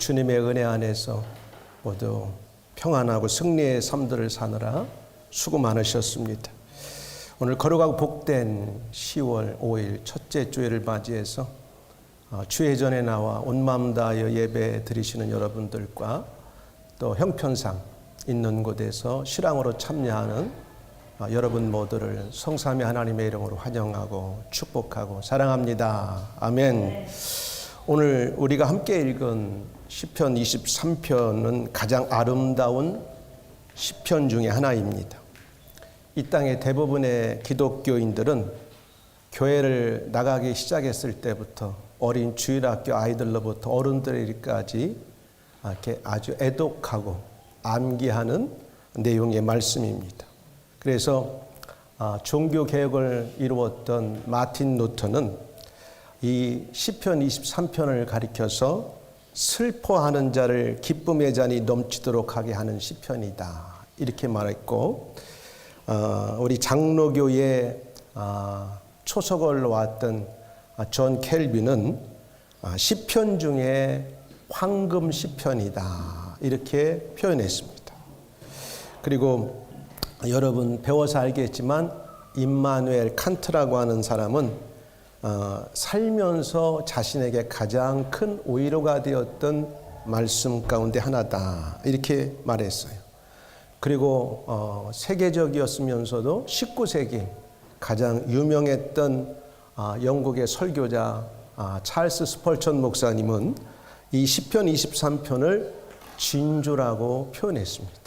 주님의 은혜 안에서 모두 평안하고 승리의 삶들을 사느라 수고 많으셨습니다. 오늘 거룩하고 복된 10월 5일 첫째 주일을 맞이해서 주의 전에 나와 온 마음 다하여 예배 드리시는 여러분들과 또 형편상 있는 곳에서 실황으로 참여하는 여러분 모두를 성삼위 하나님의 이름으로 환영하고 축복하고 사랑합니다. 아멘. 오늘 우리가 함께 읽은 시편 23편은 가장 아름다운 시편 중에 하나입니다. 이 땅의 대부분의 기독교인들은 교회를 나가기 시작했을 때부터 어린 주일학교 아이들로부터 어른들까지 이렇게 아주 애독하고 암기하는 내용의 말씀입니다. 그래서 종교 개혁을 이루었던 마틴 루터는 이 시편 23편을 가리켜서 슬퍼하는 자를 기쁨의 잔이 넘치도록 하게 하는 시편이다 이렇게 말했고, 우리 장로교의 초석을 놓았던 존 켈빈은 시편 중에 황금 시편이다 이렇게 표현했습니다. 그리고 여러분 배워서 알겠지만 임마누엘 칸트라고 하는 사람은 살면서 자신에게 가장 큰 위로가 되었던 말씀 가운데 하나다 이렇게 말했어요. 그리고 세계적이었으면서도 19세기 가장 유명했던 영국의 설교자 찰스 스펄천 목사님은 이 시편 23편을 진주라고 표현했습니다.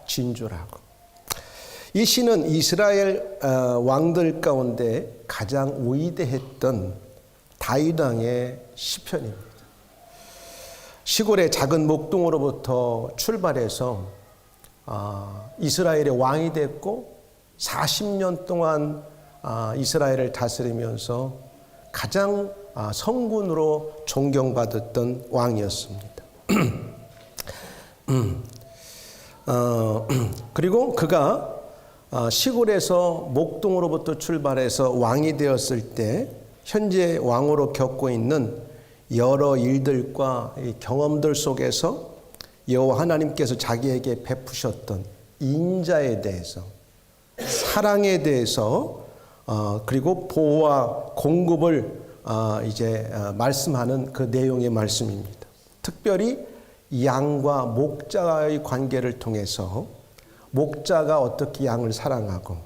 진주라고. 이 시는 이스라엘 왕들 가운데 가장 위대했던 다윗 왕의 시편입니다. 시골의 작은 목동으로부터 출발해서 이스라엘의 왕이 됐고 40년 동안 이스라엘을 다스리면서 가장 성군으로 존경받았던 왕이었습니다. 그리고 그가 시골에서 목동으로부터 출발해서 왕이 되었을 때 현재 왕으로 겪고 있는 여러 일들과 경험들 속에서 여호와 하나님께서 자기에게 베푸셨던 인자에 대해서, 사랑에 대해서, 그리고 보호와 공급을 이제 말씀하는 그 내용의 말씀입니다. 특별히 양과 목자의 관계를 통해서 목자가 어떻게 양을 사랑하고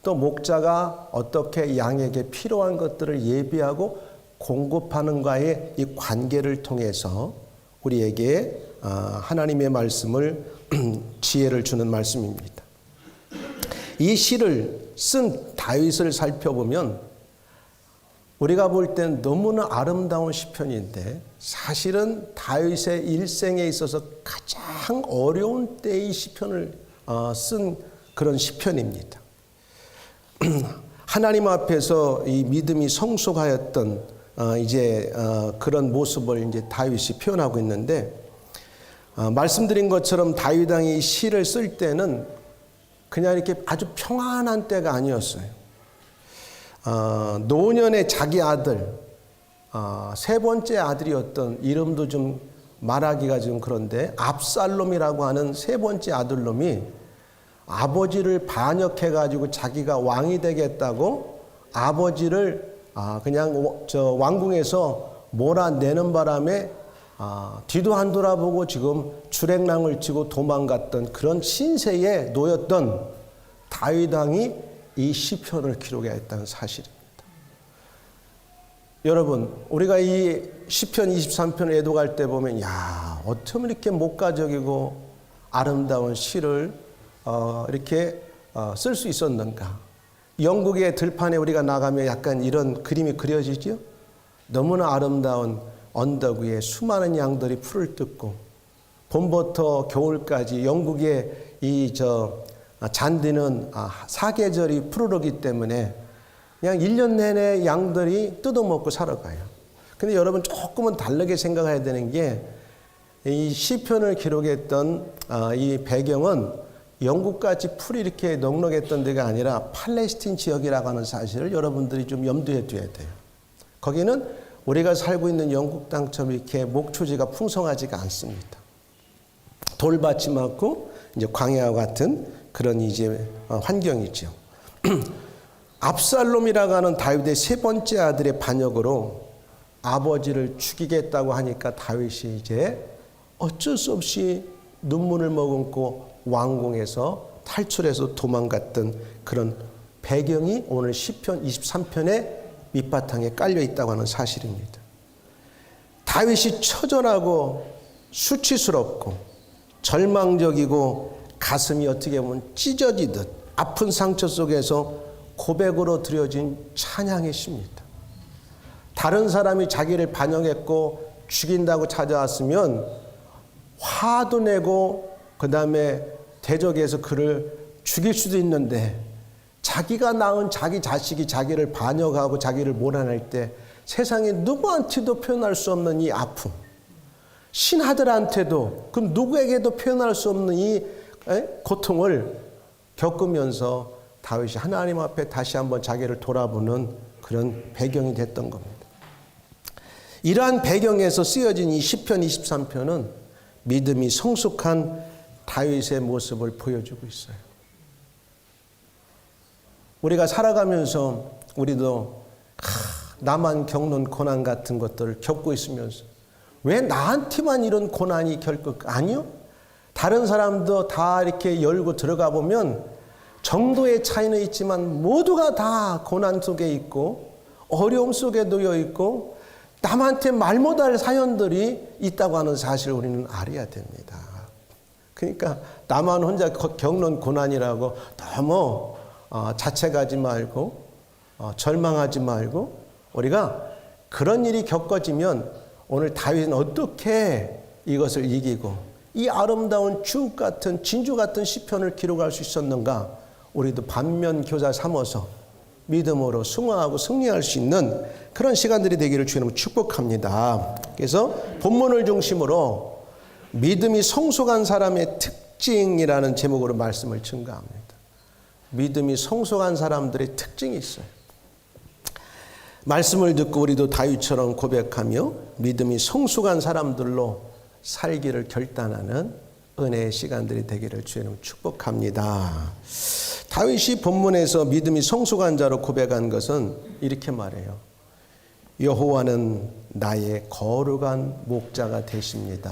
또 목자가 어떻게 양에게 필요한 것들을 예비하고 공급하는가의 이 관계를 통해서 우리에게 하나님의 말씀을 지혜를 주는 말씀입니다. 이 시를 쓴 다윗을 살펴보면 우리가 볼 땐 너무나 아름다운 시편인데 사실은 다윗의 일생에 있어서 가장 어려운 때의 시편을 쓴 그런 시편입니다. 하나님 앞에서 이 믿음이 성숙하였던 이제 그런 모습을 이제 다윗이 표현하고 있는데, 말씀드린 것처럼 다윗 왕이 시를 쓸 때는 그냥 이렇게 아주 평안한 때가 아니었어요. 노년의 자기 아들, 세 번째 아들이었던, 이름도 좀 말하기가 좀 그런데 압살롬이라고 하는 세 번째 아들놈이 아버지를 반역해가지고 자기가 왕이 되겠다고 아버지를 그냥 왕궁에서 몰아내는 바람에 뒤도 안 돌아보고 지금 주랭랑을 치고 도망갔던 그런 신세에 놓였던 다윗 왕이 이 시편을 기록했다는 사실입니다. 여러분, 우리가 이 시편 23편을 애독할 때 보면 어쩜 이렇게 목가적이고 아름다운 시를 이렇게 쓸 수 있었는가. 영국의 들판에 우리가 나가면 약간 이런 그림이 그려지죠. 너무나 아름다운 언덕 위에 수많은 양들이 풀을 뜯고 봄부터 겨울까지 영국의 이 잔디는 사계절이 푸르르기 때문에 그냥 1년 내내 양들이 뜯어먹고 살아가요. 근데 여러분 조금은 다르게 생각해야 되는 게, 이 시편을 기록했던 이 배경은 영국같이 풀이 이렇게 넉넉했던 데가 아니라 팔레스틴 지역이라고 하는 사실을 여러분들이 좀 염두에 둬야 돼요. 거기는 우리가 살고 있는 영국 땅처럼 이렇게 목초지가 풍성하지가 않습니다. 돌밭이 많고 이제 광야와 같은 그런 이제 환경이죠. 압살롬이라고 하는 다윗의 세 번째 아들의 반역으로 아버지를 죽이겠다고 하니까 다윗이 이제 어쩔 수 없이 눈물을 머금고 왕궁에서 탈출해서 도망갔던 그런 배경이 오늘 시편 23편의 밑바탕에 깔려 있다고 하는 사실입니다. 다윗이 처절하고 수치스럽고 절망적이고 가슴이 어떻게 보면 찢어지듯 아픈 상처 속에서 고백으로 드려진 찬양의 시입니다. 다른 사람이 자기를 반역했고 죽인다고 찾아왔으면 화도 내고 그 다음에 대적해서 그를 죽일 수도 있는데 자기가 낳은 자기 자식이 자기를 반역하고 자기를 몰아낼 때 세상에 누구한테도 표현할 수 없는 이 아픔, 신하들한테도 그 누구에게도 표현할 수 없는 이 고통을 겪으면서 다윗이 하나님 앞에 다시 한번 자기를 돌아보는 그런 배경이 됐던 겁니다. 이러한 배경에서 쓰여진 이 시편 23편은 믿음이 성숙한 다윗의 모습을 보여주고 있어요. 우리가 살아가면서 우리도 나만 겪는 고난 같은 것들을 겪고 있으면서 왜 나한테만 이런 고난이 아니요? 다른 사람도 다 이렇게 열고 들어가 보면 정도의 차이는 있지만 모두가 다 고난 속에 있고 어려움 속에 놓여 있고 남한테 말 못할 사연들이 있다고 하는 사실을 우리는 알아야 됩니다. 그러니까 나만 혼자 겪는 고난이라고 너무 자책하지 말고 절망하지 말고 우리가 그런 일이 겪어지면 오늘 다윗은 어떻게 이것을 이기고 이 아름다운 주옥 같은 진주 같은 시편을 기록할 수 있었는가, 우리도 반면 교사 삼아서 믿음으로 승화하고 승리할 수 있는 그런 시간들이 되기를 주님으로 축복합니다. 그래서 본문을 중심으로 믿음이 성숙한 사람의 특징이라는 제목으로 말씀을 증가합니다. 믿음이 성숙한 사람들의 특징이 있어요. 말씀을 듣고 우리도 다윗처럼 고백하며 믿음이 성숙한 사람들로 살기를 결단하는 은혜의 시간들이 되기를 주님 축복합니다. 다윗이 본문에서 믿음이 성숙한 자로 고백한 것은 이렇게 말해요. 여호와는 나의 거룩한 목자가 되십니다.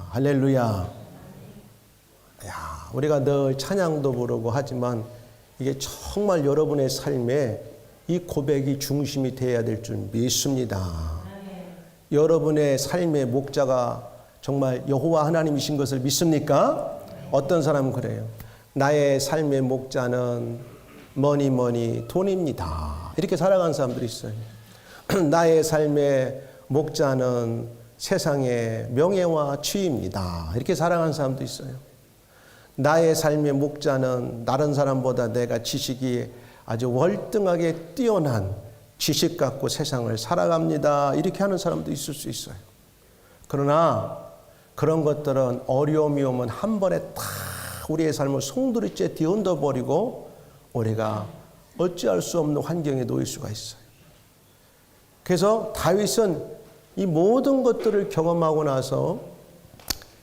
할렐루야. 우리가 늘 찬양도 부르고 하지만 이게 정말 여러분의 삶에 이 고백이 중심이 되어야 될 줄 믿습니다. 여러분의 삶의 목자가 정말 여호와 하나님이신 것을 믿습니까? 어떤 사람은 그래요. 나의 삶의 목자는 뭐니 돈입니다. 이렇게 살아가는 사람들이 있어요. 나의 삶의 목자는 세상의 명예와 지위입니다. 이렇게 살아가는 사람도 있어요. 나의 삶의 목자는 다른 사람보다 내가 지식이 아주 월등하게 뛰어난 지식 갖고 세상을 살아갑니다. 이렇게 하는 사람도 있을 수 있어요. 그러나 그런 것들은 어려움이 오면 한 번에 다 우리의 삶을 송두리째 뒤흔들어 버리고 우리가 어찌할 수 없는 환경에 놓일 수가 있어요. 그래서 다윗은 이 모든 것들을 경험하고 나서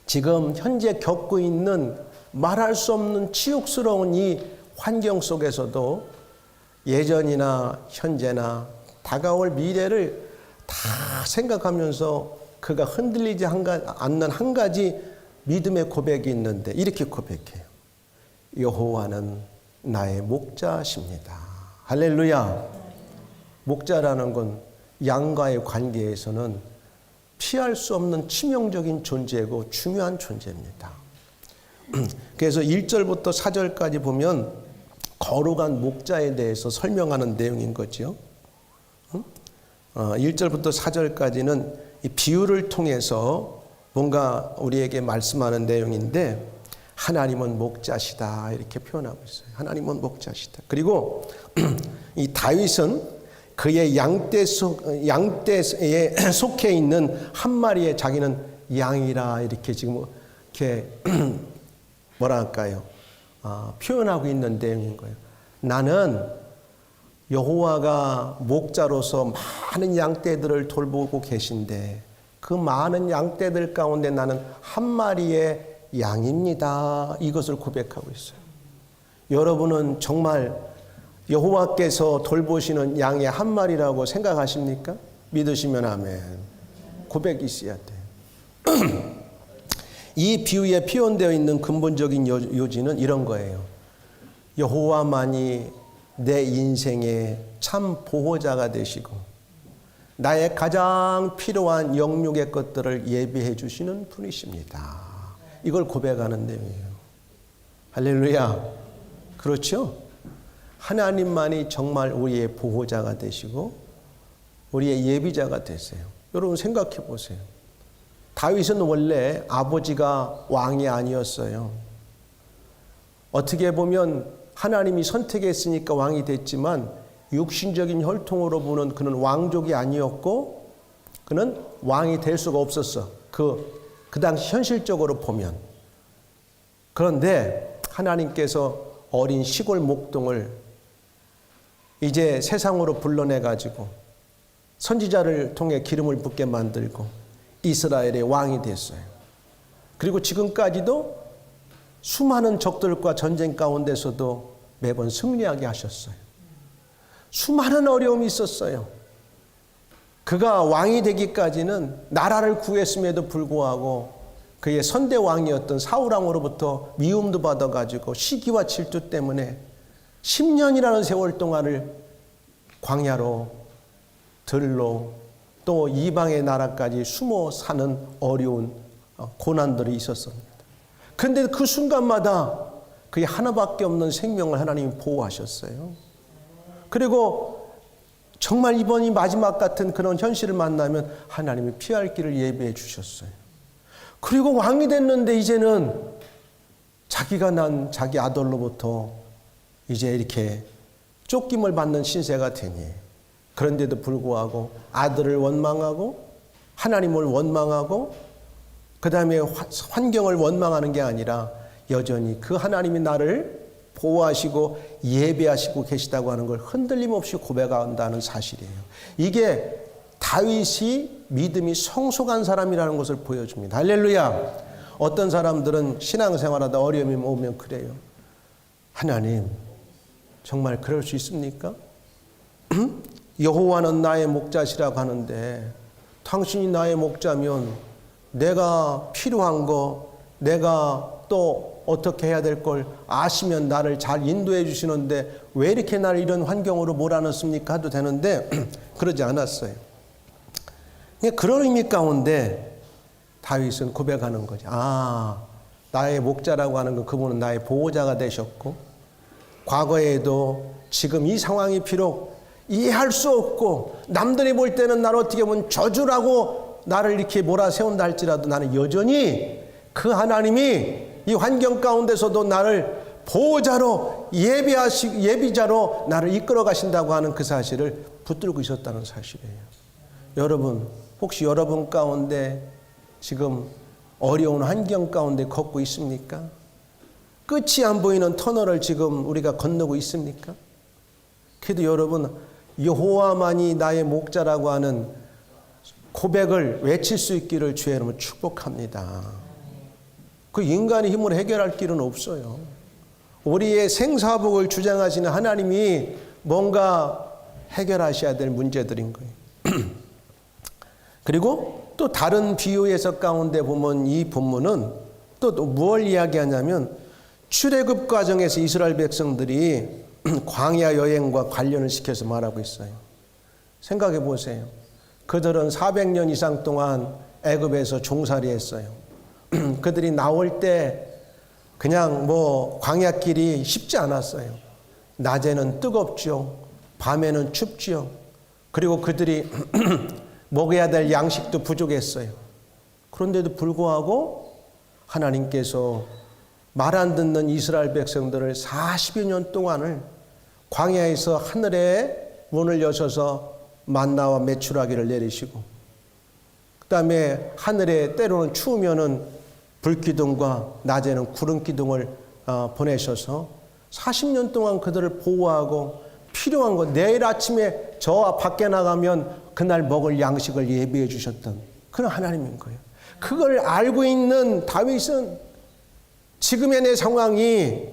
지금 현재 겪고 있는 말할 수 없는 치욕스러운 이 환경 속에서도 예전이나 현재나 다가올 미래를 다 생각하면서 그가 흔들리지 않는 한 가지 믿음의 고백이 있는데 이렇게 고백해요. 여호와는 나의 목자십니다. 할렐루야. 목자라는 건 양과의 관계에서는 피할 수 없는 치명적인 존재고 중요한 존재입니다. 그래서 1절부터 4절까지 보면 거룩한 목자에 대해서 설명하는 내용인 거죠. 1절부터 4절까지는 이 비유를 통해서 뭔가 우리에게 말씀하는 내용인데 하나님은 목자시다 이렇게 표현하고 있어요. 하나님은 목자시다. 그리고 이 다윗은 그의 양떼에 속해 있는 한 마리의 자기는 양이라 이렇게 지금 이렇게 뭐라 할까요? 표현하고 있는 내용인 거예요. 나는 여호와가 목자로서 많은 양떼들을 돌보고 계신데 그 많은 양떼들 가운데 나는 한 마리의 양입니다. 이것을 고백하고 있어요. 여러분은 정말 여호와께서 돌보시는 양의 한 마리라고 생각하십니까? 믿으시면 아멘. 고백이 있어야 돼요. 이 비유에 표현되어 있는 근본적인 요지는 이런 거예요. 여호와만이 내 인생의 참 보호자가 되시고 나의 가장 필요한 영육의 것들을 예비해 주시는 분이십니다. 이걸 고백하는 내용이에요. 할렐루야. 그렇죠? 하나님만이 정말 우리의 보호자가 되시고 우리의 예비자가 되세요. 여러분 생각해 보세요. 다윗은 원래 아버지가 왕이 아니었어요. 어떻게 보면 하나님이 선택했으니까 왕이 됐지만 육신적인 혈통으로 보는 그는 왕족이 아니었고 그는 왕이 될 수가 없었어. 그 당시 현실적으로 보면. 그런데 하나님께서 어린 시골 목동을 이제 세상으로 불러내가지고 선지자를 통해 기름을 붓게 만들고 이스라엘의 왕이 됐어요. 그리고 지금까지도 수많은 적들과 전쟁 가운데서도 매번 승리하게 하셨어요. 수많은 어려움이 있었어요. 그가 왕이 되기까지는 나라를 구했음에도 불구하고 그의 선대 왕이었던 사울왕으로부터 미움도 받아가지고 시기와 질투 때문에 10년이라는 세월 동안을 광야로 들로 또 이방의 나라까지 숨어 사는 어려운 고난들이 있었습니다. 그런데 그 순간마다 그의 하나밖에 없는 생명을 하나님이 보호하셨어요. 그리고 정말 이번이 마지막 같은 그런 현실을 만나면 하나님이 피할 길을 예비해 주셨어요. 그리고 왕이 됐는데 이제는 자기가 난 자기 아들로부터 이제 이렇게 쫓김을 받는 신세가 되니 그런데도 불구하고 아들을 원망하고 하나님을 원망하고 그 다음에 환경을 원망하는 게 아니라 여전히 그 하나님이 나를 보호하시고 예배하시고 계시다고 하는 걸 흔들림 없이 고백한다는 사실이에요. 이게 다윗이 믿음이 성숙한 사람이라는 것을 보여줍니다. 할렐루야. 어떤 사람들은 신앙생활하다 어려움이 오면 그래요. 하나님 정말 그럴 수 있습니까? 여호와는 나의 목자시라고 하는데 당신이 나의 목자면 내가 필요한 거 내가 또 어떻게 해야 될 걸 아시면 나를 잘 인도해 주시는데 왜 이렇게 나를 이런 환경으로 몰아넣습니까? 해도 되는데 그러지 않았어요. 그런 의미 가운데 다윗은 고백하는 거죠. 나의 목자라고 하는 건 그분은 나의 보호자가 되셨고 과거에도 지금 이 상황이 비록 이해할 수 없고 남들이 볼 때는 나를 어떻게 보면 저주라고 나를 이렇게 몰아세운다 할지라도 나는 여전히 그 하나님이 이 환경 가운데서도 나를 보호자로 예비자로 나를 이끌어 가신다고 하는 그 사실을 붙들고 있었다는 사실이에요. 여러분 혹시 여러분 가운데 지금 어려운 환경 가운데 걷고 있습니까? 끝이 안 보이는 터널을 지금 우리가 건너고 있습니까? 그래도 여러분 여호와만이 나의 목자라고 하는 고백을 외칠 수 있기를 주의 이름으로 축복합니다. 그 인간의 힘으로 해결할 길은 없어요. 우리의 생사복을 주장하시는 하나님이 뭔가 해결하셔야 될 문제들인 거예요. 그리고 또 다른 비유 해석 가운데 보면 이 본문은 또 무엇을 이야기하냐면 출애굽 과정에서 이스라엘 백성들이 광야 여행과 관련을 시켜서 말하고 있어요. 생각해 보세요. 그들은 400년 이상 동안 애굽에서 종살이 했어요. 그들이 나올 때 그냥 광야길이 쉽지 않았어요. 낮에는 뜨겁죠. 밤에는 춥죠. 그리고 그들이 먹어야 될 양식도 부족했어요. 그런데도 불구하고 하나님께서 말 안 듣는 이스라엘 백성들을 40여 년 동안을 광야에서 하늘에 문을 여셔서 만나와 메추라기를 내리시고 그 다음에 하늘에 때로는 추우면은 불기둥과 낮에는 구름기둥을 보내셔서 40년 동안 그들을 보호하고 필요한 것, 내일 아침에 저 밖에 나가면 그날 먹을 양식을 예비해 주셨던 그런 하나님인 거예요. 그걸 알고 있는 다윗은 지금의 내 상황이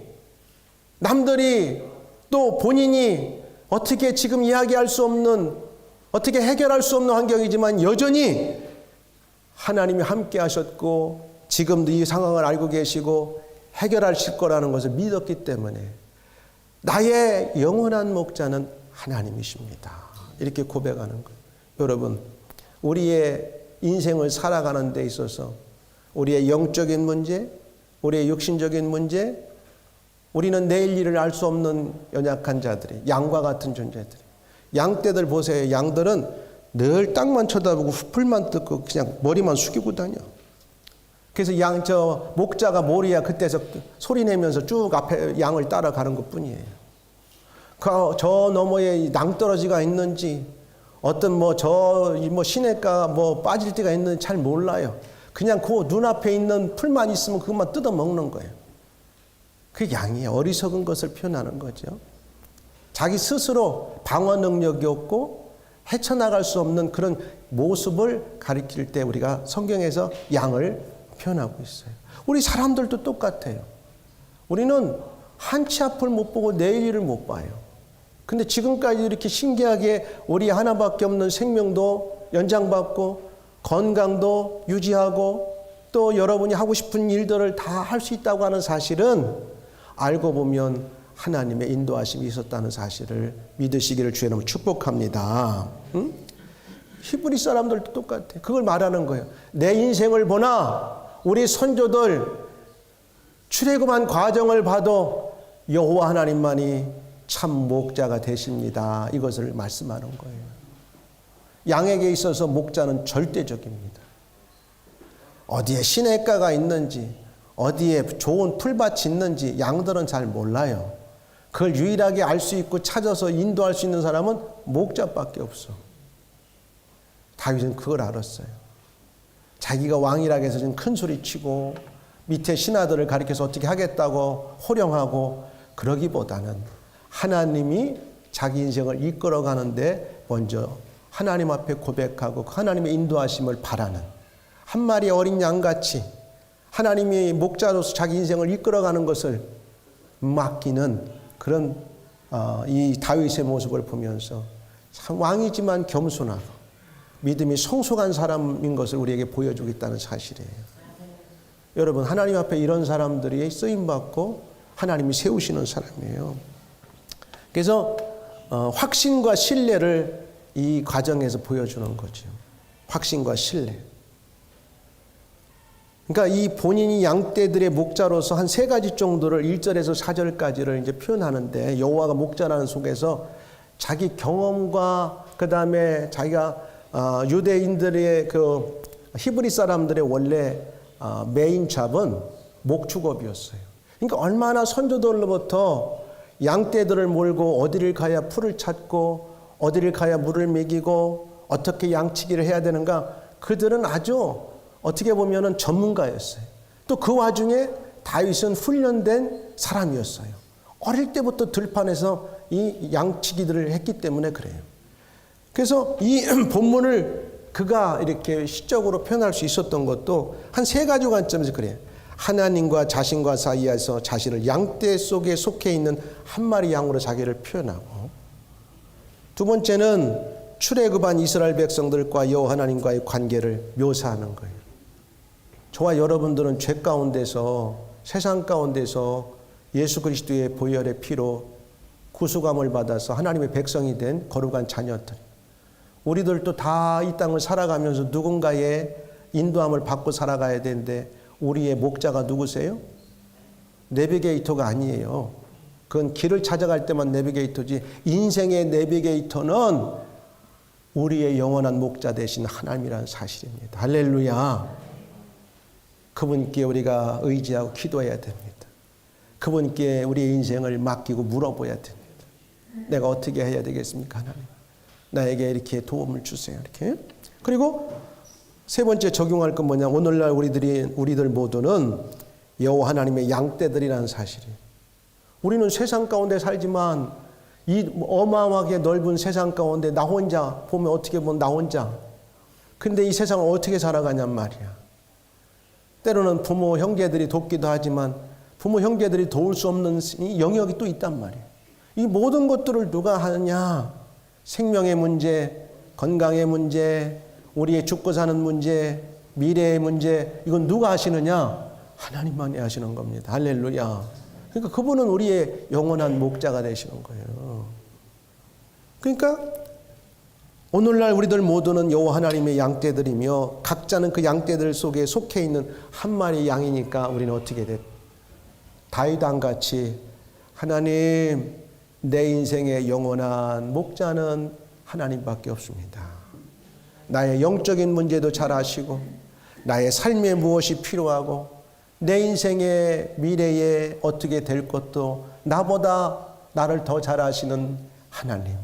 남들이 또 본인이 어떻게 지금 이야기할 수 없는, 어떻게 해결할 수 없는 환경이지만 여전히 하나님이 함께 하셨고 지금도 이 상황을 알고 계시고 해결하실 거라는 것을 믿었기 때문에 나의 영원한 목자는 하나님이십니다. 이렇게 고백하는 거예요. 여러분, 우리의 인생을 살아가는 데 있어서 우리의 영적인 문제, 우리의 육신적인 문제, 우리는 내일 일을 알 수 없는 연약한 자들이, 양과 같은 존재들이. 양떼들 보세요. 양들은 늘 땅만 쳐다보고 풀만 뜯고 그냥 머리만 숙이고 다녀. 그래서 목자가 모리야 그때서 소리 내면서 쭉 앞에 양을 따라가는 것 뿐이에요. 저 너머에 낭떠러지가 있는지, 어떤 시냇가 빠질 데가 있는지 잘 몰라요. 그냥 그 눈앞에 있는 풀만 있으면 그것만 뜯어 먹는 거예요. 그 양이 어리석은 것을 표현하는 거죠. 자기 스스로 방어 능력이 없고 헤쳐나갈 수 없는 그런 모습을 가리킬 때 우리가 성경에서 양을 표현하고 있어요. 우리 사람들도 똑같아요. 우리는 한치 앞을 못 보고 내일 일을 못 봐요. 근데 지금까지 이렇게 신기하게 우리 하나밖에 없는 생명도 연장받고 건강도 유지하고 또 여러분이 하고 싶은 일들을 다 할 수 있다고 하는 사실은 알고 보면 하나님의 인도하심이 있었다는 사실을 믿으시기를 주의 이름으로 축복합니다. 응? 히브리 사람들도 똑같아. 그걸 말하는 거예요. 내 인생을 보나 우리 선조들 출애굽한 과정을 봐도 여호와 하나님만이 참 목자가 되십니다. 이것을 말씀하는 거예요. 양에게 있어서 목자는 절대적입니다. 어디에 시냇가가 있는지, 어디에 좋은 풀밭이 있는지 양들은 잘 몰라요. 그걸 유일하게 알 수 있고 찾아서 인도할 수 있는 사람은 목자밖에 없어. 다윗은 그걸 알았어요. 자기가 왕이라고 해서 지금 큰 소리 치고 밑에 신하들을 가리켜서 어떻게 하겠다고 호령하고 그러기보다는 하나님이 자기 인생을 이끌어가는데 먼저 하나님 앞에 고백하고 하나님의 인도하심을 바라는 한 마리 어린 양같이 하나님이 목자로서 자기 인생을 이끌어가는 것을 맡기는 그런 이 다윗의 모습을 보면서 참 왕이지만 겸손하고 믿음이 성숙한 사람인 것을 우리에게 보여주고 있다는 사실이에요. 여러분, 하나님 앞에 이런 사람들이 쓰임받고 하나님이 세우시는 사람이에요. 그래서 확신과 신뢰를 이 과정에서 보여주는 거죠. 확신과 신뢰. 그러니까 이 본인이 양떼들의 목자로서 한 3가지 정도를 1절에서 4절까지를 이제 표현하는데, 여호와가 목자라는 속에서 자기 경험과 그 다음에 자기가 유대인들의 그 히브리 사람들의 원래 메인 잡은 목축업이었어요. 그러니까 얼마나 선조들로부터 양떼들을 몰고 어디를 가야 풀을 찾고 어디를 가야 물을 먹이고 어떻게 양치기를 해야 되는가, 그들은 아주 어떻게 보면은 전문가였어요. 또 그 와중에 다윗은 훈련된 사람이었어요. 어릴 때부터 들판에서 이 양치기들을 했기 때문에 그래요. 그래서 이 본문을 그가 이렇게 시적으로 표현할 수 있었던 것도 한 3가지 관점에서 그래요. 하나님과 자신과 사이에서 자신을 양떼 속에 속해 있는 한 마리 양으로 자기를 표현하고, 두 번째는 출애굽한 이스라엘 백성들과 여호와 하나님과의 관계를 묘사하는 거예요. 저와 여러분들은 죄 가운데서, 세상 가운데서 예수 그리스도의 보혈의 피로 구속함을 받아서 하나님의 백성이 된 거룩한 자녀들, 우리들도 다 이 땅을 살아가면서 누군가의 인도함을 받고 살아가야 되는데 우리의 목자가 누구세요? 내비게이터가 아니에요. 그건 길을 찾아갈 때만 내비게이터지, 인생의 내비게이터는 우리의 영원한 목자 되신 하나님이라는 사실입니다. 할렐루야. 그분께 우리가 의지하고 기도해야 됩니다. 그분께 우리의 인생을 맡기고 물어봐야 됩니다. 내가 어떻게 해야 되겠습니까, 하나님? 나에게 이렇게 도움을 주세요. 이렇게. 그리고 3번째 적용할 건 뭐냐? 오늘날 우리들 모두는 여호와 하나님의 양떼들이라는 사실이에요. 우리는 세상 가운데 살지만 이 어마어마하게 넓은 세상 가운데 나 혼자 보면 어떻게 보면 나 혼자. 근데 이 세상을 어떻게 살아가냔 말이야. 때로는 부모 형제들이 돕기도 하지만 부모 형제들이 도울 수 없는 영역이 또 있단 말이야. 이 모든 것들을 누가 하느냐? 생명의 문제, 건강의 문제, 우리의 죽고 사는 문제, 미래의 문제, 이건 누가 하시느냐? 하나님만이 하시는 겁니다. 할렐루야. 그러니까 그분은 우리의 영원한 목자가 되시는 거예요. 그러니까 오늘날 우리들 모두는 여호와 하나님의 양떼들이며 각자는 그 양떼들 속에 속해 있는 한 마리 양이니까 우리는 어떻게 돼? 다윗왕같이 하나님, 내 인생의 영원한 목자는 하나님밖에 없습니다. 나의 영적인 문제도 잘 아시고 나의 삶에 무엇이 필요하고 내 인생의 미래에 어떻게 될 것도 나보다 나를 더 잘 아시는 하나님,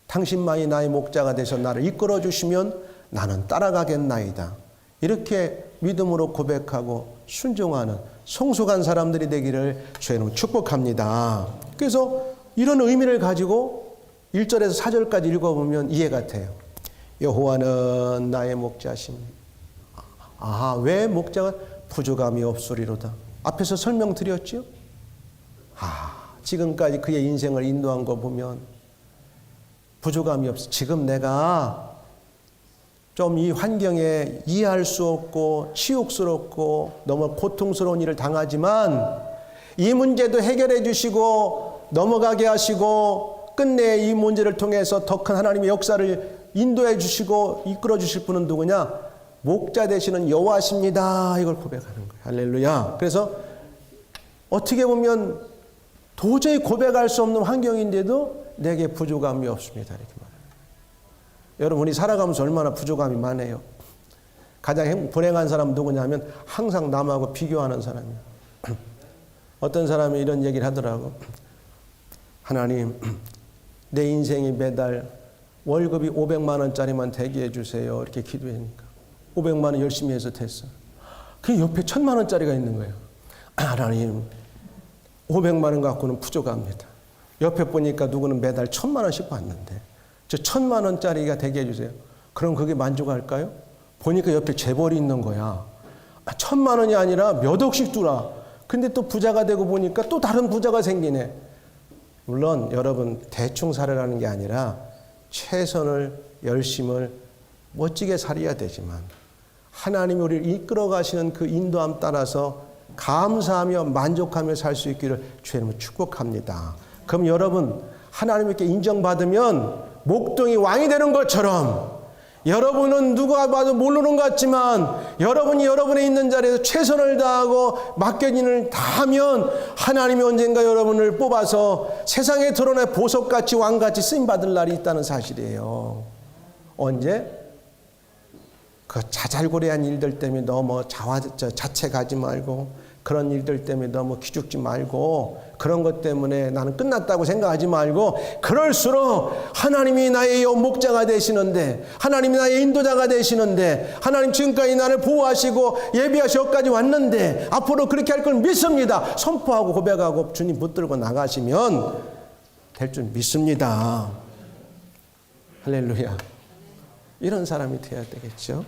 당신만이 나의 목자가 되셔 나를 이끌어 주시면 나는 따라가겠나이다. 이렇게 믿음으로 고백하고 순종하는 성숙한 사람들이 되기를 주의 이름으로 축복합니다. 그래서 이런 의미를 가지고 1절에서 4절까지 읽어보면 이해가 돼요. 여호와는 나의 목자심. 왜 목자가 부족함이 없으리로다. 앞에서 설명드렸죠? 지금까지 그의 인생을 인도한 거 보면 부족함이 없어. 지금 내가 좀 이 환경에 이해할 수 없고 치욕스럽고 너무 고통스러운 일을 당하지만 이 문제도 해결해 주시고 넘어가게 하시고 끝내 이 문제를 통해서 더 큰 하나님의 역사를 인도해 주시고 이끌어 주실 분은 누구냐? 목자 되시는 여호와십니다. 이걸 고백하는 거예요. 할렐루야. 그래서 어떻게 보면 도저히 고백할 수 없는 환경인데도 내게 부족함이 없습니다. 이렇게 말해요. 여러분, 우리 살아가면서 얼마나 부족함이 많아요. 가장 불행한 사람은 누구냐면 항상 남하고 비교하는 사람이에요. 어떤 사람이 이런 얘기를 하더라고. 하나님, 내 인생이 매달 월급이 500만 원짜리만 되게 해주세요. 이렇게 기도하니까 500만 원 열심히 해서 됐어. 그 옆에 1000만 원짜리가 있는 거예요. 하나님, 500만 원 갖고는 부족합니다. 옆에 보니까 누구는 매달 1000만 원씩 받는데 저 1000만 원짜리가 되게 해주세요. 그럼 그게 만족할까요? 보니까 옆에 재벌이 있는 거야. 1000만 원이 아니라 몇 억씩 주라. 근데 또 부자가 되고 보니까 또 다른 부자가 생기네. 물론 여러분, 대충 살아라는 게 아니라 최선을, 열심을 멋지게 살아야 되지만 하나님이 우리를 이끌어 가시는 그 인도함 따라서 감사하며 만족하며 살 수 있기를 주의 이름으로 축복합니다. 그럼 여러분, 하나님께 인정받으면 목동이 왕이 되는 것처럼 여러분은 누가 봐도 모르는 것 같지만 여러분이 여러분의 있는 자리에서 최선을 다하고 맡겨진 일을 다하면 하나님이 언젠가 여러분을 뽑아서 세상에 드러내 보석같이 왕같이 쓰임받을 날이 있다는 사실이에요. 언제? 그 자잘고레한 일들 때문에 너무 자책하지 말고 그런 일들 때문에 너무 기죽지 말고 그런 것 때문에 나는 끝났다고 생각하지 말고 그럴수록 하나님이 나의 목자가 되시는데 하나님이 나의 인도자가 되시는데 하나님 지금까지 나를 보호하시고 예비하시고 여기까지 왔는데 앞으로 그렇게 할 걸 믿습니다. 선포하고 고백하고 주님 붙들고 나가시면 될 줄 믿습니다. 할렐루야. 이런 사람이 되어야 되겠죠.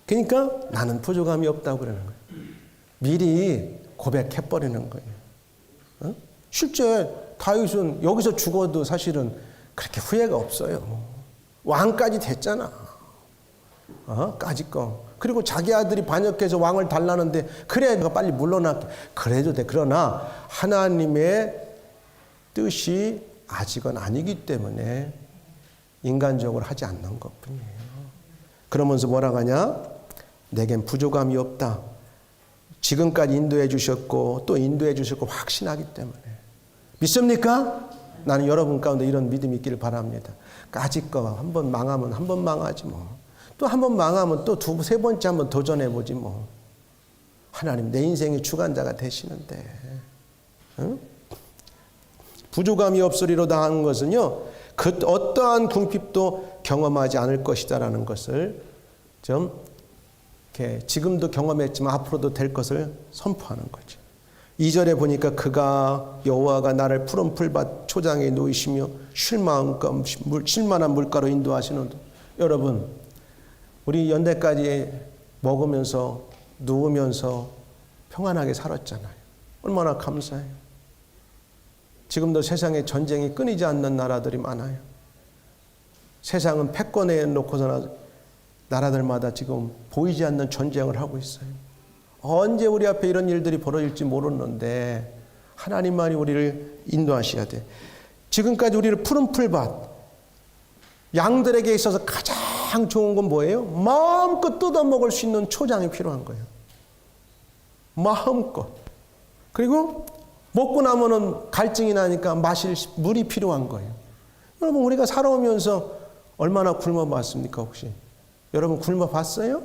그러니까 나는 부족함이 없다고 그러는 거예요. 미리 고백해버리는 거예요. 실제 다윗은 여기서 죽어도 사실은 그렇게 후회가 없어요. 왕까지 됐잖아. 까짓거. 그리고 자기 아들이 반역해서 왕을 달라는데 그래 내가 빨리 물러날게. 그래도 돼. 그러나 하나님의 뜻이 아직은 아니기 때문에 인간적으로 하지 않는 것뿐이에요. 그러면서 뭐라고 하냐? 내겐 부족함이 없다. 지금까지 인도해 주셨고 또 인도해 주실 거 확신하기 때문에. 믿습니까? 나는 여러분 가운데 이런 믿음이 있기를 바랍니다. 까짓거 한 번 망하면 한 번 망하지 뭐. 또 한 번 망하면 또 세 번째 한번 도전해보지 뭐. 하나님 내 인생의 주관자가 되시는데. 응? 부족함이 없으리로다 하는 것은요. 그 어떠한 궁핍도 경험하지 않을 것이다라는 것을 좀 이렇게 지금도 경험했지만 앞으로도 될 것을 선포하는 거죠. 2절에 보니까 그가 여호와가 나를 푸른 풀밭 초장에 놓이시며 쉴 만한 물가로 인도하시는도. 여러분, 우리 연대까지 먹으면서 누우면서 평안하게 살았잖아요. 얼마나 감사해요. 지금도 세상에 전쟁이 끊이지 않는 나라들이 많아요. 세상은 패권에 놓고서나 나라들마다 지금 보이지 않는 전쟁을 하고 있어요. 언제 우리 앞에 이런 일들이 벌어질지 모르는데 하나님만이 우리를 인도하셔야 돼. 지금까지 우리를 푸른 풀밭, 양들에게 있어서 가장 좋은 건 뭐예요? 마음껏 뜯어먹을 수 있는 초장이 필요한 거예요. 마음껏. 그리고 먹고 나면은 갈증이 나니까 마실 물이 필요한 거예요. 여러분, 우리가 살아오면서 얼마나 굶어봤습니까 혹시? 여러분 굶어봤어요?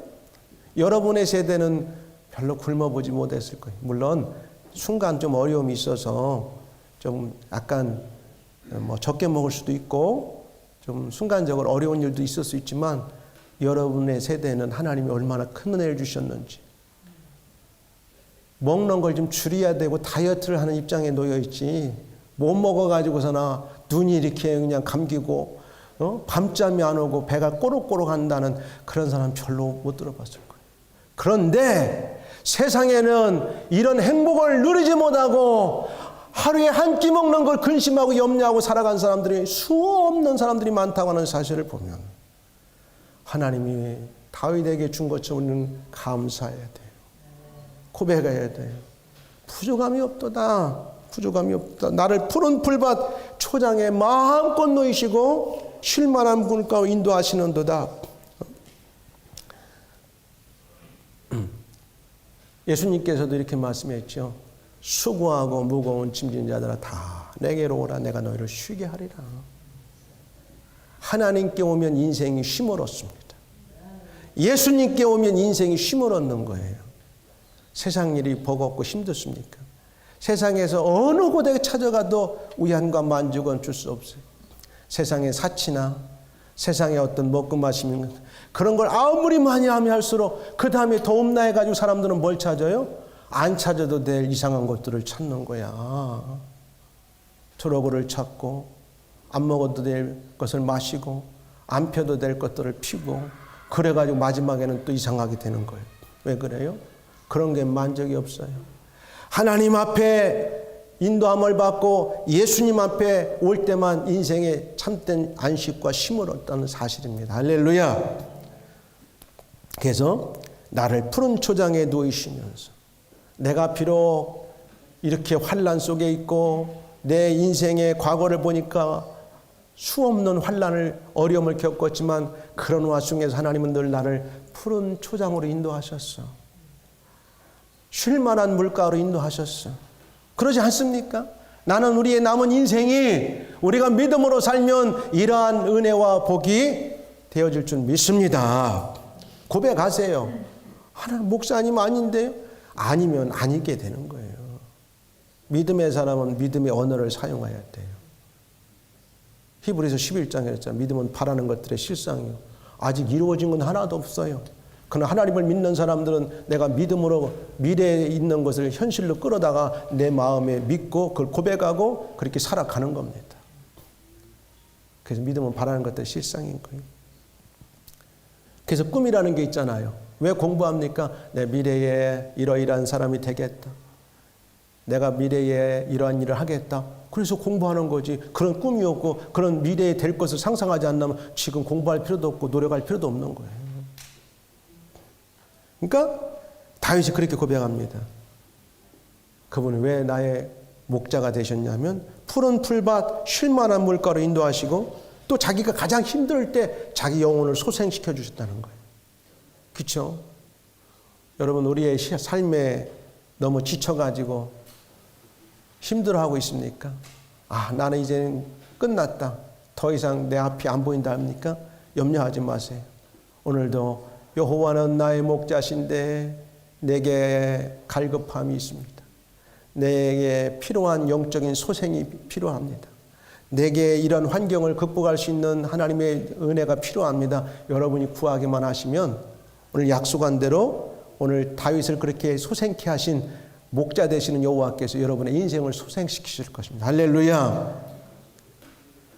여러분의 세대는 별로 굶어보지 못했을 거예요. 물론 순간 좀 어려움이 있어서 좀 약간 적게 먹을 수도 있고 좀 순간적으로 어려운 일도 있을 수 있지만 여러분의 세대는 하나님이 얼마나 큰 은혜를 주셨는지, 먹는 걸 좀 줄여야 되고 다이어트를 하는 입장에 놓여 있지, 못 먹어가지고서나 눈이 이렇게 그냥 감기고 밤잠이 안 오고 배가 꼬록꼬록 한다는 그런 사람 별로 못 들어봤을 거예요. 그런데 세상에는 이런 행복을 누리지 못하고 하루에 한 끼 먹는 걸 근심하고 염려하고 살아간 사람들이 수없는 사람들이 많다고 하는 사실을 보면 하나님이 다윗에게 준 것처럼 우리는 감사해야 돼요. 고백해야 돼요. 부족함이 없도다. 부족함이 없다. 나를 푸른 풀밭 초장에 마음껏 놓이시고 쉴 만한 물가로 인도하시는도다. 예수님께서도 이렇게 말씀했죠. 수고하고 무거운 짐진 자들아 다 내게로 오라. 내가 너희를 쉬게 하리라. 하나님께 오면 인생이 쉼을 얻습니다. 예수님께 오면 인생이 쉼을 얻는 거예요. 세상 일이 버겁고 힘들습니까? 세상에서 어느 곳에 찾아가도 위안과 만족은 줄 수 없어요. 세상의 사치나 세상의 어떤 먹고 마시는 그런 걸 아무리 많이 하면 할수록 그 다음에 더 없나 해가지고 사람들은 뭘 찾아요? 안 찾아도 될 이상한 것들을 찾는 거야. 트러블을 찾고 안 먹어도 될 것을 마시고 안 펴도 될 것들을 피고 그래가지고 마지막에는 또 이상하게 되는 거예요. 왜 그래요? 그런 게 만족이 없어요. 하나님 앞에 인도함을 받고 예수님 앞에 올 때만 인생의 참된 안식과 쉼을 얻다는 사실입니다. 할렐루야. 그래서 나를 푸른 초장에 놓이시면서 내가 비록 이렇게 환난 속에 있고 내 인생의 과거를 보니까 수없는 환난을 어려움을 겪었지만 그런 와중에서 하나님은 늘 나를 푸른 초장으로 인도하셨어. 쉴 만한 물가로 인도하셨어. 그러지 않습니까? 나는 우리의 남은 인생이 우리가 믿음으로 살면 이러한 은혜와 복이 되어질 줄 믿습니다. 고백하세요. 하나님 목사님 아닌데요? 아니면 아니게 되는 거예요. 믿음의 사람은 믿음의 언어를 사용해야 돼요. 히브리서 11장에 했잖아요. 믿음은 바라는 것들의 실상이요. 아직 이루어진 건 하나도 없어요. 그러나 하나님을 믿는 사람들은 내가 믿음으로 미래에 있는 것을 현실로 끌어다가 내 마음에 믿고 그걸 고백하고 그렇게 살아가는 겁니다. 그래서 믿음은 바라는 것들의 실상인 거예요. 그래서 꿈이라는 게 있잖아요. 왜 공부합니까? 내 미래에 이러이러한 사람이 되겠다. 내가 미래에 이러한 일을 하겠다. 그래서 공부하는 거지. 그런 꿈이 없고 그런 미래에 될 것을 상상하지 않으면 지금 공부할 필요도 없고 노력할 필요도 없는 거예요. 그러니까 다윗이 그렇게 고백합니다. 그분이 왜 나의 목자가 되셨냐면 푸른 풀밭 쉴 만한 물가로 인도하시고 또 자기가 가장 힘들 때 자기 영혼을 소생시켜 주셨다는 거예요. 그렇죠? 여러분 우리의 삶에 너무 지쳐가지고 힘들어하고 있습니까? 아 나는 이제는 끝났다. 더 이상 내 앞이 안 보인다 합니까? 염려하지 마세요. 오늘도 여호와는 나의 목자신데 내게 갈급함이 있습니다. 내게 필요한 영적인 소생이 필요합니다. 내게 이런 환경을 극복할 수 있는 하나님의 은혜가 필요합니다. 여러분이 구하기만 하시면 오늘 약속한 대로 오늘 다윗을 그렇게 소생케 하신 목자 되시는 여호와께서 여러분의 인생을 소생시키실 것입니다. 할렐루야.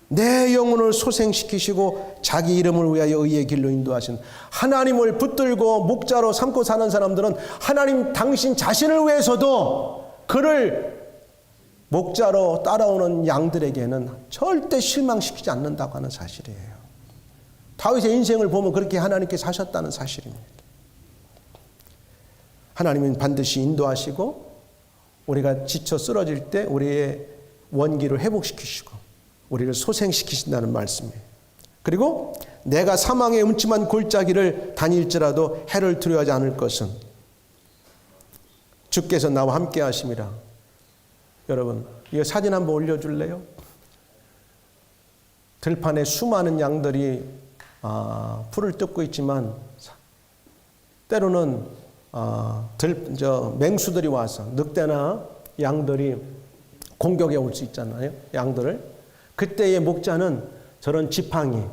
내 영혼을 소생시키시고 자기 이름을 위하여 의의 길로 인도하신 하나님을 붙들고 목자로 삼고 사는 사람들은 하나님 당신 자신을 위해서도 그를 목자로 따라오는 양들에게는 절대 실망시키지 않는다고 하는 사실이에요. 다윗의 인생을 보면 그렇게 하나님께 사셨다는 사실입니다. 하나님은 반드시 인도하시고 우리가 지쳐 쓰러질 때 우리의 원기를 회복시키시고 우리를 소생시키신다는 말씀이에요. 그리고 내가 사망의 음침한 골짜기를 다닐지라도 해를 두려워하지 않을 것은 주께서 나와 함께 하심이라. 여러분, 이 사진 한번 올려줄래요? 들판에 수많은 양들이 풀을 뜯고 있지만 때로는 맹수들이 와서 늑대나 양들이 공격해 올 수 있잖아요. 양들을. 그때의 목자는 저런 지팡이,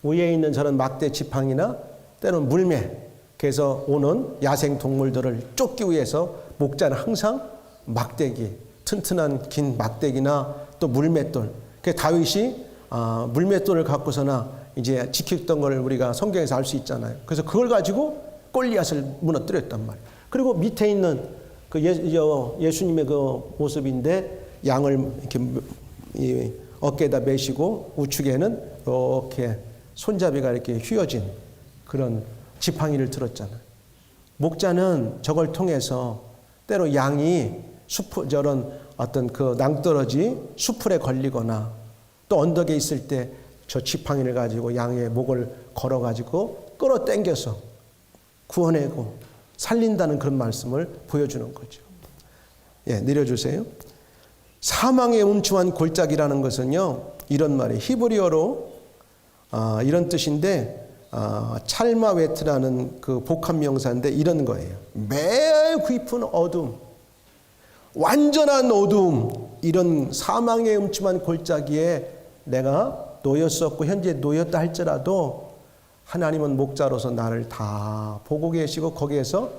위에 있는 저런 막대 지팡이나 때로는 물매, 그래서 오는 야생 동물들을 쫓기 위해서 목자는 항상 막대기, 튼튼한 긴 막대기나 또 물맷돌. 그 다윗이 물맷돌을 갖고서나 이제 지켰던 걸 우리가 성경에서 알 수 있잖아요. 그래서 그걸 가지고 골리앗을 무너뜨렸단 말이에요. 그리고 밑에 있는 그 예수님의 그 모습인데 양을 이렇게 어깨에다 메시고 우측에는 이렇게 손잡이가 이렇게 휘어진 그런 지팡이를 들었잖아요. 목자는 저걸 통해서 때로 양이 저런 어떤 그 낭떠러지 수풀에 걸리거나 또 언덕에 있을 때 저 지팡이를 가지고 양의 목을 걸어가지고 끌어당겨서 구원하고 살린다는 그런 말씀을 보여주는 거죠. 예, 내려주세요. 사망의 음침한 골짜기라는 것은요, 이런 말이에요. 히브리어로 이런 뜻인데 찰마웨트라는 그 복합 명사인데 이런 거예요. 매우 깊은 어둠, 완전한 어둠, 이런 사망의 음침한 골짜기에 내가 놓였었고 현재 놓였다 할지라도 하나님은 목자로서 나를 다 보고 계시고 거기에서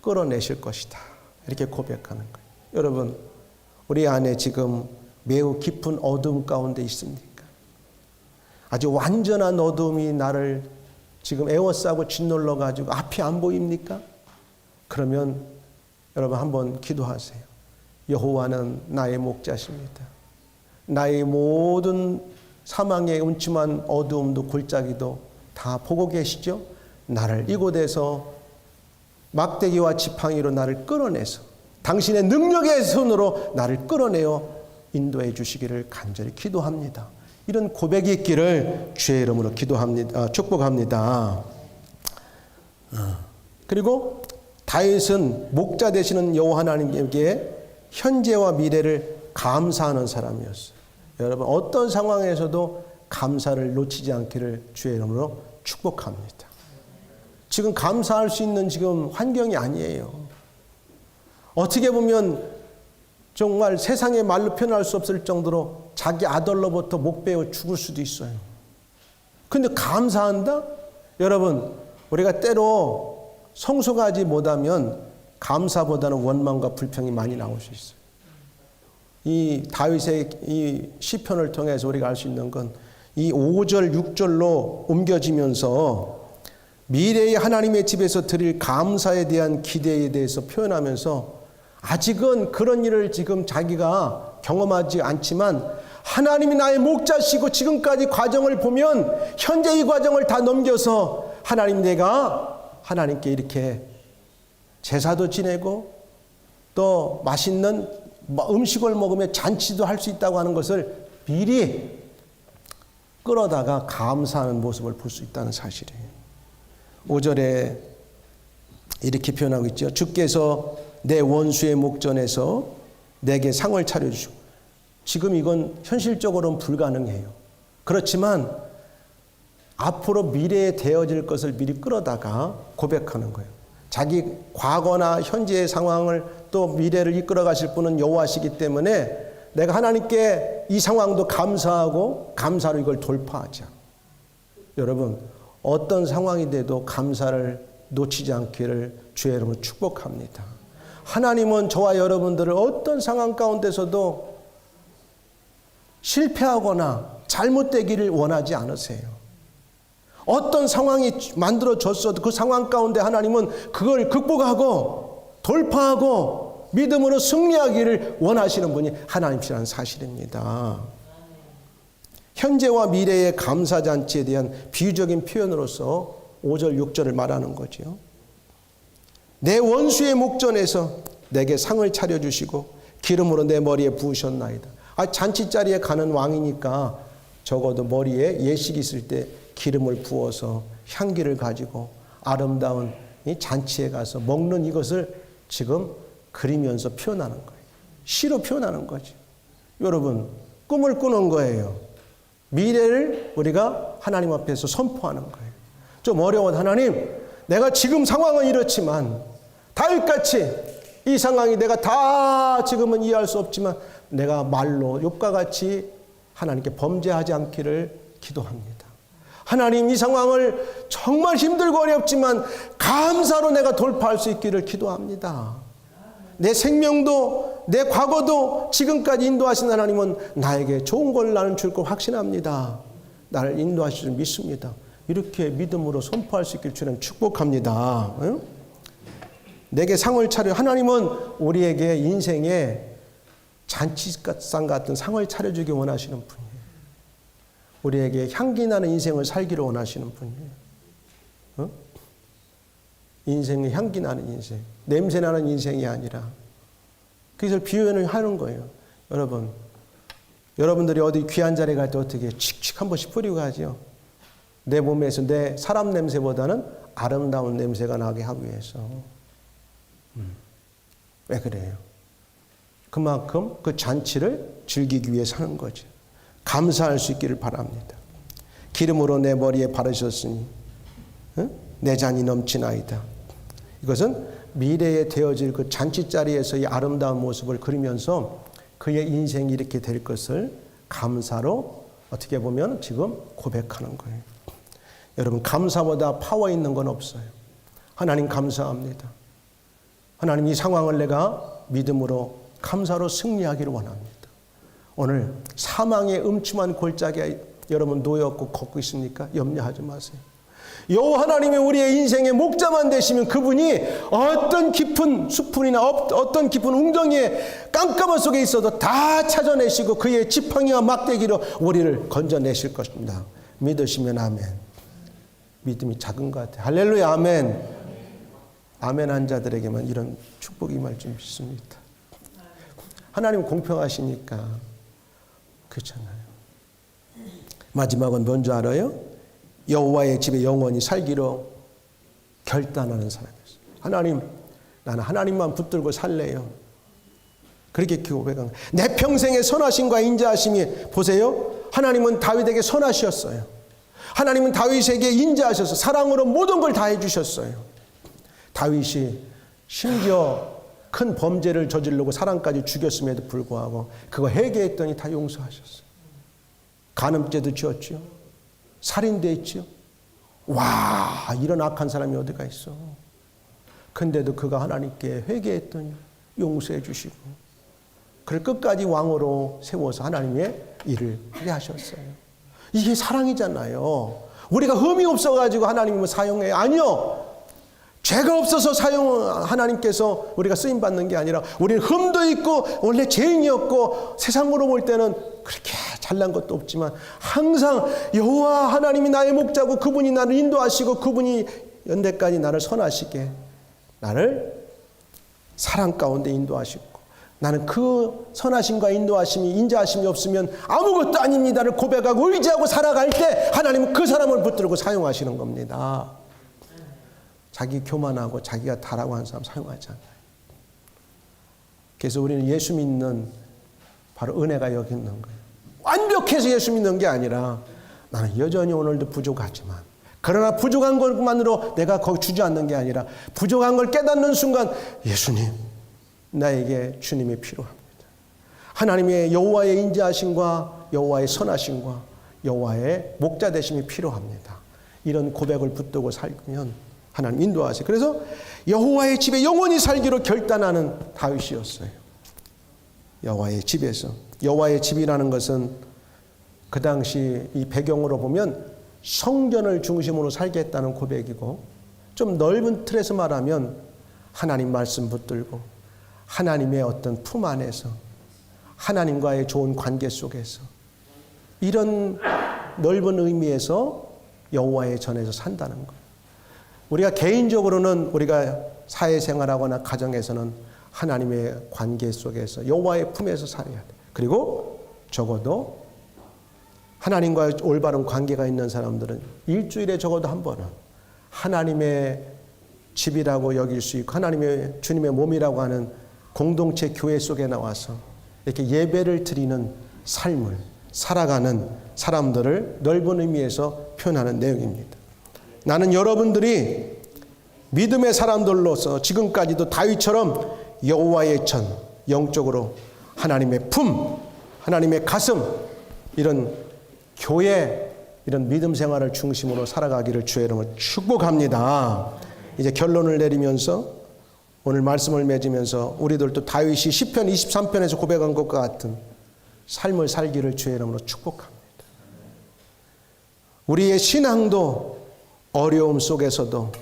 끌어내실 것이다. 이렇게 고백하는 거예요. 여러분, 우리 안에 지금 매우 깊은 어둠 가운데 있습니까? 아주 완전한 어둠이 나를 지금 에워싸고 짓눌러 가지고 앞이 안 보입니까? 그러면 여러분 한번 기도하세요. 여호와는 나의 목자십니다. 나의 모든 사망의 음침한 어두움도 골짜기도 다 보고 계시죠? 나를 이곳에서 막대기와 지팡이로 나를 끌어내서 당신의 능력의 손으로 나를 끌어내어 인도해 주시기를 간절히 기도합니다. 이런 고백이 있기를 주의 이름으로 기도합니다. 축복합니다. 그리고 다윗은 목자 되시는 여호와 하나님께 현재와 미래를 감사하는 사람이었어요. 여러분, 어떤 상황에서도 감사를 놓치지 않기를 주의 이름으로 축복합니다. 지금 감사할 수 있는 지금 환경이 아니에요. 어떻게 보면 정말 세상의 말로 표현할 수 없을 정도로 자기 아들로부터 목 베어 죽을 수도 있어요. 근데 감사한다? 여러분, 우리가 때로 성숙하지 못하면 감사보다는 원망과 불평이 많이 나올 수 있어요. 이 다윗의 이 시편을 통해서 우리가 알 수 있는 건 이 5절, 6절로 옮겨지면서 미래의 하나님의 집에서 드릴 감사에 대한 기대에 대해서 표현하면서 아직은 그런 일을 지금 자기가 경험하지 않지만 하나님이 나의 목자시고 지금까지 과정을 보면 현재 이 과정을 다 넘겨서 하나님, 내가 하나님께 이렇게 제사도 지내고 또 맛있는 음식을 먹으며 잔치도 할 수 있다고 하는 것을 미리 끌어다가 감사하는 모습을 볼 수 있다는 사실이에요. 5절에 이렇게 표현하고 있죠. 주께서 내 원수의 목전에서 내게 상을 차려주시고. 지금 이건 현실적으로는 불가능해요. 그렇지만 앞으로 미래에 되어질 것을 미리 끌어다가 고백하는 거예요. 자기 과거나 현재의 상황을 또 미래를 이끌어 가실 분은 여호와시기 때문에 내가 하나님께 이 상황도 감사하고 감사로 이걸 돌파하자. 여러분, 어떤 상황이 돼도 감사를 놓치지 않기를 주의 이름으로 축복합니다. 하나님은 저와 여러분들을 어떤 상황 가운데서도 실패하거나 잘못되기를 원하지 않으세요. 어떤 상황이 만들어졌어도 그 상황 가운데 하나님은 그걸 극복하고 돌파하고 믿음으로 승리하기를 원하시는 분이 하나님이라는 사실입니다. 현재와 미래의 감사잔치에 대한 비유적인 표현으로서 5절, 6절을 말하는 거죠. 내 원수의 목전에서 내게 상을 차려주시고 기름으로 내 머리에 부으셨나이다. 잔치자리에 가는 왕이니까 적어도 머리에 예식이 있을 때 기름을 부어서 향기를 가지고 아름다운 이 잔치에 가서 먹는 이것을 지금 그리면서 표현하는 거예요. 시로 표현하는 거죠. 여러분, 꿈을 꾸는 거예요. 미래를 우리가 하나님 앞에서 선포하는 거예요. 좀 어려운 하나님, 내가 지금 상황은 이렇지만 다윗같이 이 상황이 내가 다 지금은 이해할 수 없지만 내가 말로 욥과 같이 하나님께 범죄하지 않기를 기도합니다. 하나님, 이 상황을 정말 힘들고 어렵지만 감사로 내가 돌파할 수 있기를 기도합니다. 내 생명도 내 과거도 지금까지 인도하신 하나님은 나에게 좋은 걸 나는 줄 걸 확신합니다. 나를 인도하실 줄 믿습니다. 이렇게 믿음으로 선포할 수 있기를 주님 축복합니다. 내게 상을 차려, 하나님은 우리에게 인생에 잔치상 같은 상을 차려주기 원하시는 분이에요. 우리에게 향기 나는 인생을 살기를 원하시는 분이에요. 인생의 향기 나는 인생, 냄새 나는 인생이 아니라 그것을 비유를 하는 거예요. 여러분들이 어디 귀한 자리에 갈 때 어떻게 칙칙 한 번씩 뿌리고 가죠. 내 몸에서 내 사람 냄새보다는 아름다운 냄새가 나게 하기 위해서. 왜 그래요? 그만큼 그 잔치를 즐기기 위해 사는 거죠. 감사할 수 있기를 바랍니다. 기름으로 내 머리에 바르셨으니 내 잔이 넘치나이다. 이것은 미래에 되어질 그 잔치자리에서의 아름다운 모습을 그리면서 그의 인생이 이렇게 될 것을 감사로 어떻게 보면 지금 고백하는 거예요. 여러분, 감사보다 파워 있는 건 없어요. 하나님 감사합니다. 하나님, 이 상황을 내가 믿음으로 감사로 승리하기를 원합니다. 오늘 사망의 음침한 골짜기에 여러분 놓였고 걷고 있습니까? 염려하지 마세요. 여호와 하나님이 우리의 인생의 목자만 되시면 그분이 어떤 깊은 숲풀이나 어떤 깊은 웅덩이에 깜깜한 속에 있어도 다 찾아내시고 그의 지팡이와 막대기로 우리를 건져내실 것입니다. 믿으시면 아멘. 믿음이 작은 것 같아요. 할렐루야, 아멘. 아멘 한 자들에게만 이런 축복이 임할 줄 믿습니다. 하나님 공평하시니까. 그렇잖아요. 마지막은 뭔지 알아요? 여호와의 집에 영원히 살기로 결단하는 사람이었어요. 하나님, 나는 하나님만 붙들고 살래요. 그렇게 고백한 거예요. 내 평생의 선하심과 인자하심이, 보세요. 하나님은 다윗에게 선하셨어요. 하나님은 다윗에게 인자하셔서 사랑으로 모든 걸 다 해주셨어요. 다윗이 심지어 큰 범죄를 저지르고 사람까지 죽였음에도 불구하고 그거 회개했더니 다 용서하셨어요. 간음죄도 지었죠. 살인도 했죠. 와, 이런 악한 사람이 어디가 있어. 근데도 그가 하나님께 회개했더니 용서해 주시고 그를 끝까지 왕으로 세워서 하나님의 일을 하게 하셨어요. 이게 사랑이잖아요. 우리가 흠이 없어가지고 하나님을 사용해요? 아니요. 죄가 없어서 하나님께서 우리가 쓰임받는 게 아니라 우리는 흠도 있고 원래 죄인이었고 세상으로 볼 때는 그렇게 잘난 것도 없지만 항상 여호와 하나님이 나의 목자고 그분이 나를 인도하시고 그분이 연대까지 나를 선하시게 나를 사랑 가운데 인도하시고 나는 그 선하심과 인도하심이 인자하심이 없으면 아무것도 아닙니다를 고백하고 의지하고 살아갈 때 하나님은 그 사람을 붙들고 사용하시는 겁니다. 자기 교만하고 자기가 다라고 하는 사람 사용하지 않아요. 그래서 우리는 예수 믿는 바로 은혜가 여기 있는 거예요. 완벽해서 예수 믿는 게 아니라 나는 여전히 오늘도 부족하지만 그러나 부족한 것만으로 내가 거기 주저앉는 게 아니라 부족한 걸 깨닫는 순간 예수님, 나에게 주님이 필요합니다. 하나님의 여호와의 인자하심과 여호와의 선하심과 여호와의 목자 되심이 필요합니다. 이런 고백을 붙들고 살면 하나님 인도하세요. 그래서 여호와의 집에 영원히 살기로 결단하는 다윗이었어요. 여호와의 집에서. 여호와의 집이라는 것은 그 당시 이 배경으로 보면 성전을 중심으로 살겠다는 고백이고, 좀 넓은 틀에서 말하면 하나님 말씀 붙들고 하나님의 어떤 품 안에서 하나님과의 좋은 관계 속에서, 이런 넓은 의미에서 여호와의 전에서 산다는 거예요. 우리가 개인적으로는 우리가 사회생활하거나 가정에서는 하나님의 관계 속에서 여호와의 품에서 살아야 돼. 그리고 적어도 하나님과 올바른 관계가 있는 사람들은 일주일에 적어도 한 번은 하나님의 집이라고 여길 수 있고 하나님의 주님의 몸이라고 하는 공동체 교회 속에 나와서 이렇게 예배를 드리는 삶을 살아가는 사람들을 넓은 의미에서 표현하는 내용입니다. 나는 여러분들이 믿음의 사람들로서 지금까지도 다윗처럼 여호와의 전, 영적으로 하나님의 품, 하나님의 가슴, 이런 교회, 이런 믿음 생활을 중심으로 살아가기를 주의 이름으로 축복합니다. 이제 결론을 내리면서 오늘 말씀을 맺으면서 우리들도 다윗이 시편 23편에서 고백한 것과 같은 삶을 살기를 주의 이름으로 축복합니다. 우리의 신앙도 어려움 속에서도,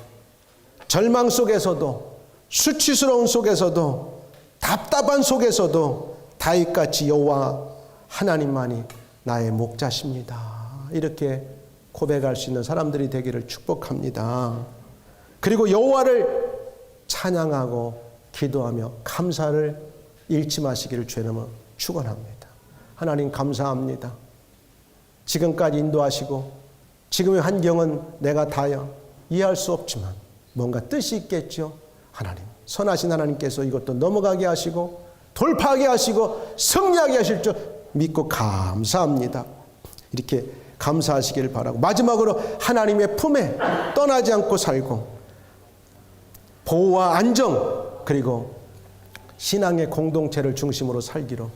절망 속에서도, 수치스러운 속에서도, 답답한 속에서도 다윗같이 여호와 하나님만이 나의 목자십니다. 이렇게 고백할 수 있는 사람들이 되기를 축복합니다. 그리고 여호와를 찬양하고 기도하며 감사를 잃지 마시기를 주의 이름으로 축원합니다. 하나님 감사합니다. 지금까지 인도하시고 지금의 환경은 내가 다 이해할 수 없지만 뭔가 뜻이 있겠죠. 하나님, 선하신 하나님께서 이것도 넘어가게 하시고 돌파하게 하시고 승리하게 하실 줄 믿고 감사합니다. 이렇게 감사하시기를 바라고, 마지막으로 하나님의 품에 떠나지 않고 살고 보호와 안정, 그리고 신앙의 공동체를 중심으로 살기로